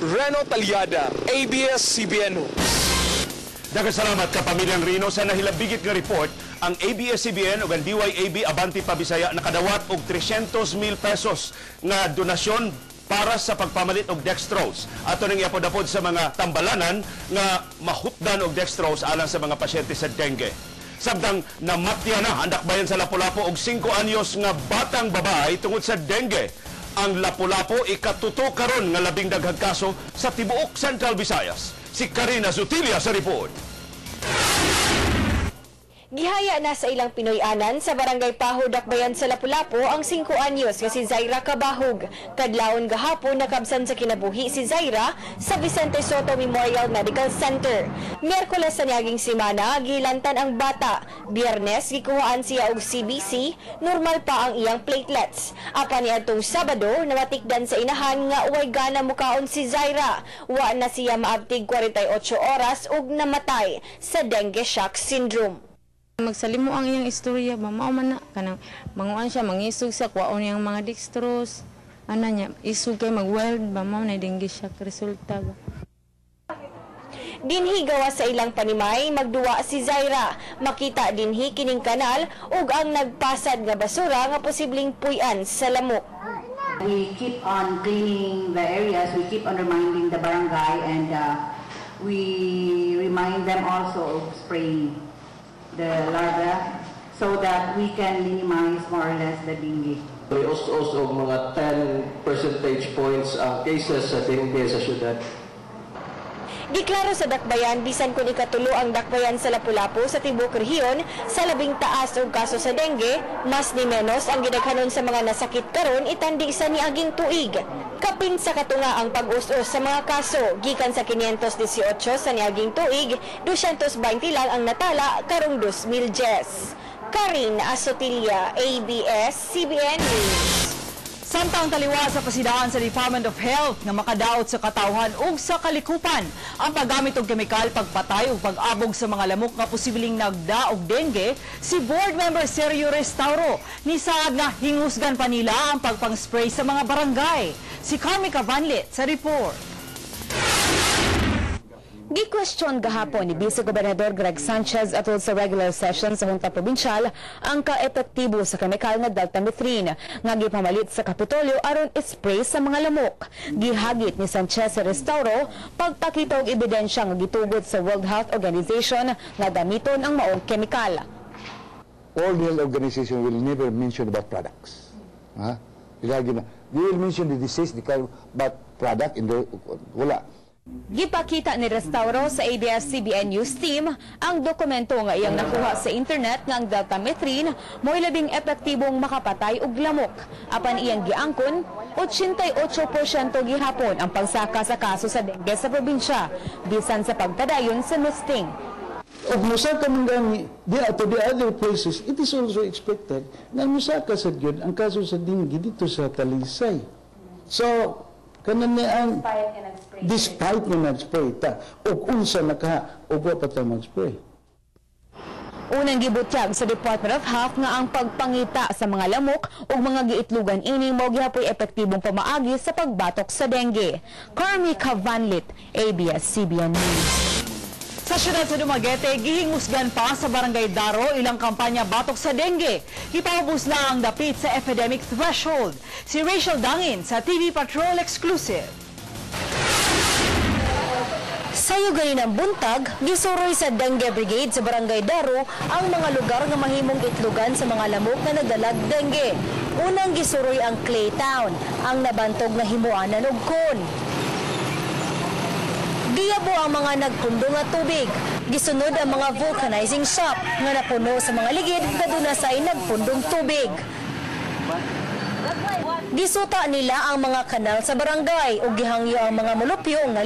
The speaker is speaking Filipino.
Reno Talyada, ABS-CBN News. Daghang salamat ka pamilyang Rino sa nahilabigit nga report. Ang ABS-CBN ug ang DYAB Abante pa Bisaya nakadawat og 300,000 pesos nga donasyon para sa pagpamalit og dextrose. Ato ning iapod-apod sa mga tambalanan nga mahutdan og dextrose alang sa mga pasyente sa dengue. Sabdang namatya na ang dakbayan sa Lapu-Lapu og 5 anyos nga batang babae tungod sa dengue. Ang Lapu-Lapu ikatuto karon nga labing daghang kaso sa tibuok Central Visayas. Si Karina Zutilia sa report. Gihaya na sa ilang Pinoy-anan sa Barangay Pahod, Dakbayan sa Lapu-Lapu ang 5 anyos nga si Zaira Kabahog. Kadlawon gahapon nakabsan sa kinabuhi si Zaira sa Vicente Soto Memorial Medical Center. Miyerkules sa niaging semana gilantan ang bata. Biyernes gikuhaan siya og CBC, normal pa ang iyang platelets. Apan niadtong Sabado nawatikdan sa inahan nga uway gana mukaon si Zaira. Wa na siya maabtig 48 oras ug namatay sa dengue shock syndrome. Magsalimo ang iyang istorya, mao man na kanang manguan siya, mangisog siya, kuwaon niyang mga dextrose, niya, isog kay mag-weld, mao na dengue shock resulta. Dinhi gawa sa ilang panimay, magduwa si Zaira. Makita dinhi kining kanal ug ang nagpasad nga basura nga posibleng puy-an sa lamok. We keep on cleaning the areas, we keep on reminding the barangay, and we remind them also of spraying the larvae so that we can minimize more or less the dengue. We also mga 10 percentage points ang cases sa dengue sa syudad. Giklaro sa Dakbayan, bisan kung ikatulo ang Dakbayan sa Lapu-Lapu sa tibok rehiyon sa labing taas og kaso sa dengue, mas ni menos ang gidaghanon sa mga nasakit karon itandi sa niaging tuig. Kapin sa katunga ang pag-us-us sa mga kaso, gikan sa 518 sa niaging tuig, 220 lang ang natala karong 2010. Karina Asotilia, ABS-CBN News. Samtang taliwa sa pasidaan sa Department of Health na makadaot sa katawhan ug sa kalikupan ang paggamit og kemikal pagpatay ug pag-abog sa mga lamok nga posibleng nagda og dengue, si Board Member Sergio Restauro nisaad nga hingusgan pa nila ang pagpang-spray sa mga barangay. Si Carmica Vanlit sa report. Gi-question gahapon ni Vice Gobernador Greg Sanchez atol sa regular session sa Junta Provincial ang ka-epektibo sa kemikal nga deltamethrin nga gipamalit sa Kapitolyo aron spray sa mga lamok. Gihagit ni Sanchez sa Restauro pagpakita og ebidensya nga gitugot sa World Health Organization nga gamiton ang maong kemikal. World Health Organization will never mention about products. They will mention the disease, but product in the wala. Gipakita ni Restauro sa ABS-CBN News Team ang dokumento nga iyang nakuha sa internet nga ang deltamethrin mo'y labing epektibong makapatay og lamok. Apan iyang giangkon, 88% gihapon ang pagsaka sa kaso sa dengue sa probinsya, bisan sa pagpadayon sa nesting. Of musaka man gani, to the other places, it is also expected na musaka sa gyud ang kaso sa dengue dito sa Talisay. So, kanan niya ang despite nga nag-spray ta, o unsa naka, o pa ta mag-spray. Unang gibutyag sa Department of Health nga ang pagpangita sa mga lamok o mga giitlugan ini mo gihapoy epektibong pamaagi sa pagbatok sa dengue. Carmica Vanlit, ABS-CBN News. Sa siyudad sa Dumaguete, gihingusgan pa sa Barangay Daro ilang kampanya batok sa dengue. Ipaubos lang ang dapit sa epidemic threshold. Si Rachel Dangin sa TV Patrol Exclusive. Sayo ganin ang buntag, gisuroy sa Dengue Brigade sa Barangay Daro ang mga lugar nga mahimong itlugan sa mga lamok na nagdalag dengue. Unang gisuroy ang Claytown, ang nabantog na himuanan og kon. Giyabo ang mga nagpundo nga tubig. Gisunod ang mga vulcanizing shop nga napuno sa mga ligid nga dunasay nagpundong tubig. Gisuta nila ang mga kanal sa barangay ug gihangyo ang mga mulupyo nga